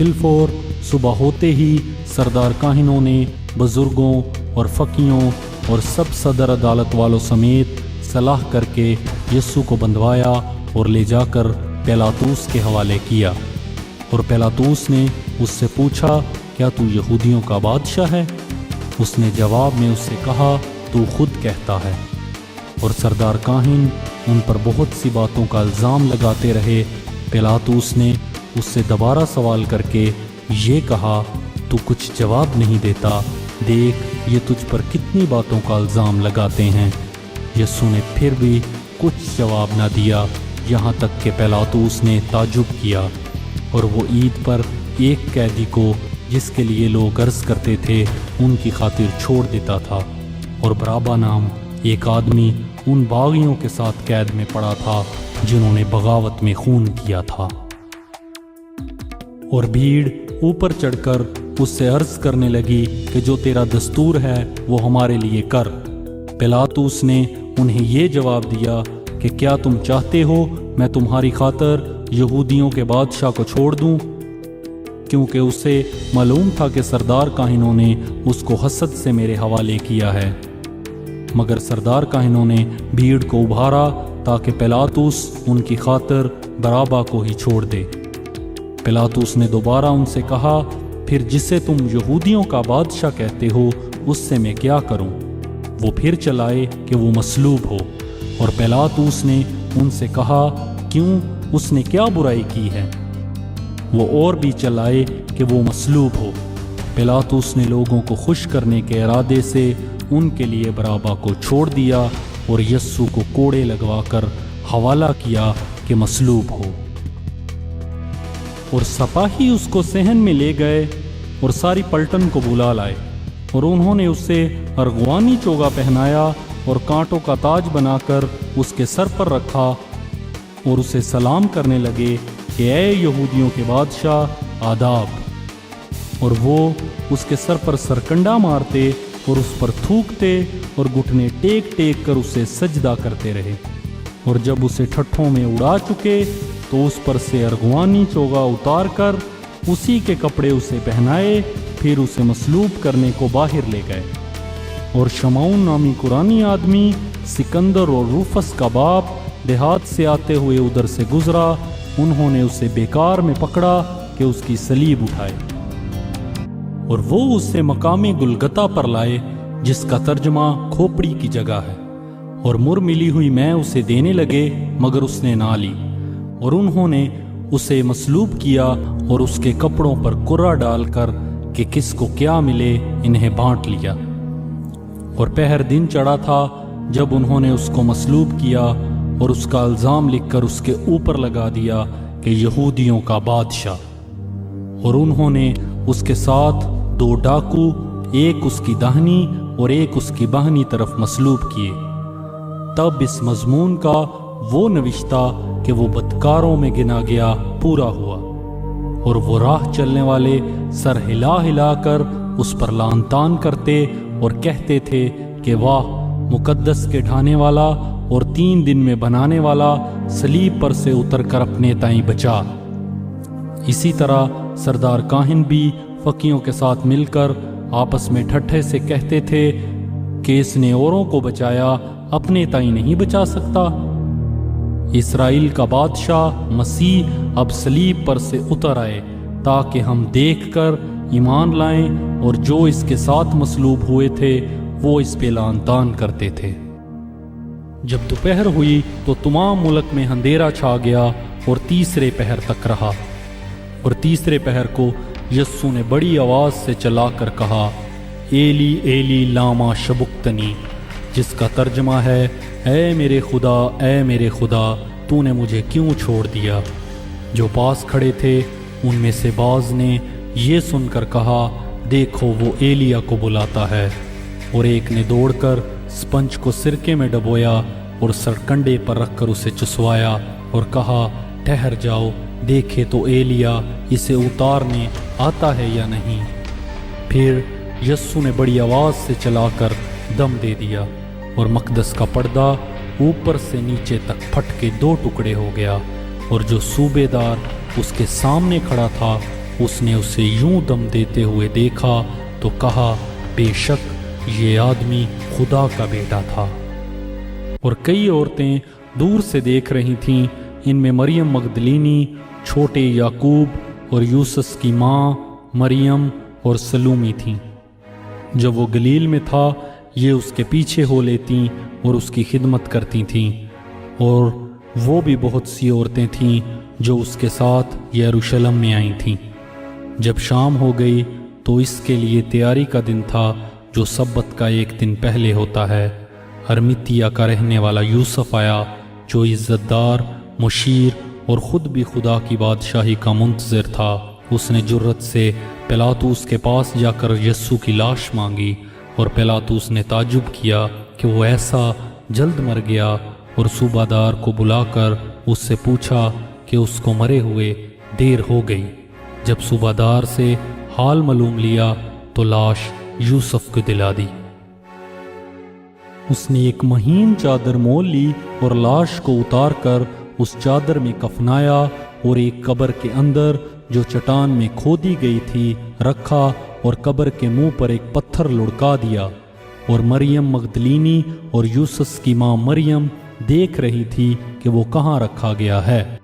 फिलफोर सुबह होते ही सरदार काहिनों ने बुजुर्गों और फ़कीयों और सब सदर अदालत वालों समेत सलाह करके यस्सु को बंधवाया और ले जाकर पिलातुस के हवाले किया। और पिलातुस ने उससे पूछा, क्या तू यहूदियों का बादशाह है? उसने जवाब में उससे कहा, तू खुद कहता है। और सरदार काहिन उन पर बहुत सी बातों का इल्ज़ाम लगाते रहे। पिलातुस ने उससे दोबारा सवाल करके ये कहा, तू कुछ जवाब नहीं देता, देख ये तुझ पर कितनी बातों का इल्ज़ाम लगाते हैं। यस्सु ने फिर भी कुछ जवाब न दिया, यहाँ तक कि पिलातुस ने ताजुब किया। और वो ईद पर एक कैदी को जिसके लिए लोग अर्ज़ करते थे उनकी खातिर छोड़ देता था। और बराबा नाम एक आदमी उन बागियों के साथ कैद में पड़ा था जिन्होंने बगावत में खून किया था। और भीड़ ऊपर चढ़कर उससे अर्ज़ करने लगी कि जो तेरा दस्तूर है वो हमारे लिए कर। पिलातुस ने उन्हें ये जवाब दिया कि क्या तुम चाहते हो मैं तुम्हारी खातिर यहूदियों के बादशाह को छोड़ दूं? क्योंकि उसे मालूम था कि सरदार काहिनों ने उसको हसद से मेरे हवाले किया है। मगर सरदार काहिनों ने भीड़ को उभारा ताकि पिलातुस उनकी खातिर बराबा को ही छोड़ दे। पिलातुस ने दोबारा उनसे कहा, फिर जिसे तुम यहूदियों का बादशाह कहते हो उससे मैं क्या करूं? वो फिर चलाए कि वो मसलूब हो। और पिलातुस ने उनसे कहा, क्यों, उसने क्या बुराई की है? वो और भी चलाए कि वो मसलूब हो। पिलातुस ने लोगों को खुश करने के इरादे से उनके लिए बराबा को छोड़ दिया और यस्सु को कोड़े लगवाकर हवाला किया कि मसलूब हो। और सिपाही उसको सहन में ले गए और सारी पलटन को बुला लाए। और उन्होंने उसे अरगवानी चोगा पहनाया और कांटों का ताज बनाकर उसके सर पर रखा और उसे सलाम करने लगे कि ऐ यहूदियों के बादशाह आदाब। और वो उसके सर पर सरकंडा मारते और उस पर थूकते और घुटने टेक टेक कर उसे सजदा करते रहे। और जब उसे ठट्ठों में उड़ा चुके तो उस पर से अरगवानी चोगा उतार कर उसी के कपड़े उसे पहनाए, फिर उसे मसलूब करने को बाहर ले गए। और शमौन नामी कुरानी आदमी सिकंदर और रूफस का बाप देहात से आते हुए उधर से गुजरा। उन्होंने उसे बेकार में पकड़ा कि उसकी सलीब उठाए। और वो उसे मकामे गुलगता पर लाए जिसका तर्जमा खोपड़ी की जगह है। और मुर मिली हुई मैं उसे देने लगे मगर उसने ना ली। और उन्होंने उसे मसलूब किया और उसके कपड़ों पर कुर्रा डालकर कि किसको क्या मिले इन्हें बांट लिया। और पहर दिन चढ़ा था जब उन्होंने उसको मसलूब किया और उसका इल्ज़ाम लिखकर उसके ऊपर लगा दिया कि यहूदियों का बादशाह। और उन्होंने उसके साथ 2 डाकू, एक उसकी दाहिनी और एक उसकी बाहिनी तरफ मसलूब किए। तब इस मजमून का वो नविश्ता कि वो बदकारों में गिना गया पूरा हुआ। और वो राह चलने वाले सर हिला हिला कर उस पर लान तान करते और कहते थे कि वाह, मुकद्दस के ढाने वाला और 3 दिन में बनाने वाला सलीब पर से उतर कर अपने ताईं बचा। इसी तरह सरदार काहिन भी फकीयों के साथ मिलकर आपस में ठट्ठे से कहते थे कि इसने औरों को बचाया, अपने ताईं नहीं बचा सकता। इस्राएल का बादशाह मसीह अब सलीब पर से उतर आए ताकि हम देखकर ईमान लाएं। और जो इसके साथ मसलूब हुए थे वो इस पे लान तान करते थे। जब दोपहर हुई तो तमाम मुल्क में अंधेरा छा गया और तीसरे पहर तक रहा। और तीसरे पहर को यस्सु ने बड़ी आवाज़ से चलाकर कहा, एली एली लामा शबुक्तनी, जिसका तर्जमा है, ऐ मेरे खुदा तूने मुझे क्यों छोड़ दिया। जो पास खड़े थे उनमें से बाज ने ये सुनकर कहा, देखो वो एलिया को बुलाता है। और एक ने दौड़कर स्पंज को सिरके में डबोया और सरकंडे पर रखकर उसे चुसवाया और कहा, ठहर जाओ, देखे तो एलिया इसे उतारने आता है या नहीं। फिर यस्सु ने बड़ी आवाज़ से चलाकर दम दे दिया और मकदस का पर्दा ऊपर से नीचे तक फट के 2 टुकड़े हो गया। और जो सूबेदार उसके सामने खड़ा था उसने उसे यूं दम देते हुए देखा तो कहा, बेशक ये आदमी खुदा का बेटा था। और कई औरतें दूर से देख रही थीं। इनमें मरियम मगदलीनी, छोटे याकूब और यूसुस की माँ मरियम और सलूमी थीं। जब वो गलील में था, ये उसके पीछे हो लेती और उसकी खिदमत करती थीं। और वो भी बहुत सी औरतें थीं जो उसके साथ यरूशलेम में आई थीं। जब शाम हो गई तो इसके लिए तैयारी का दिन था, जो सब्बत का एक दिन पहले होता है। अरमितिया का रहने वाला यूसुफ आया, जो इज्जतदार, मुशीर और ख़ुद भी खुदा की बादशाही का मुंतज़िर था। उसने जुर्रत से पिलातूस के पास जाकर यस्सू की लाश मांगी, और पिलातूस ने ताज्जुब किया कि वो ऐसा जल्द मर गया, और सूबादार को बुलाकर उससे पूछा कि उसको मरे हुए देर हो गई। जब सूबादार से हाल मालूम लिया तो लाश यूसुफ को दिला दी। उसने एक महीन चादर मोल ली और लाश को उतारकर उस चादर में कफनाया और एक कब्र के अंदर, जो चट्टान में खोदी गई थी, रखा और कब्र के मुंह पर एक पत्थर लुढ़का दिया। और मरियम मगदलीनी और यूसुस की माँ मरियम देख रही थी कि वो कहाँ रखा गया है।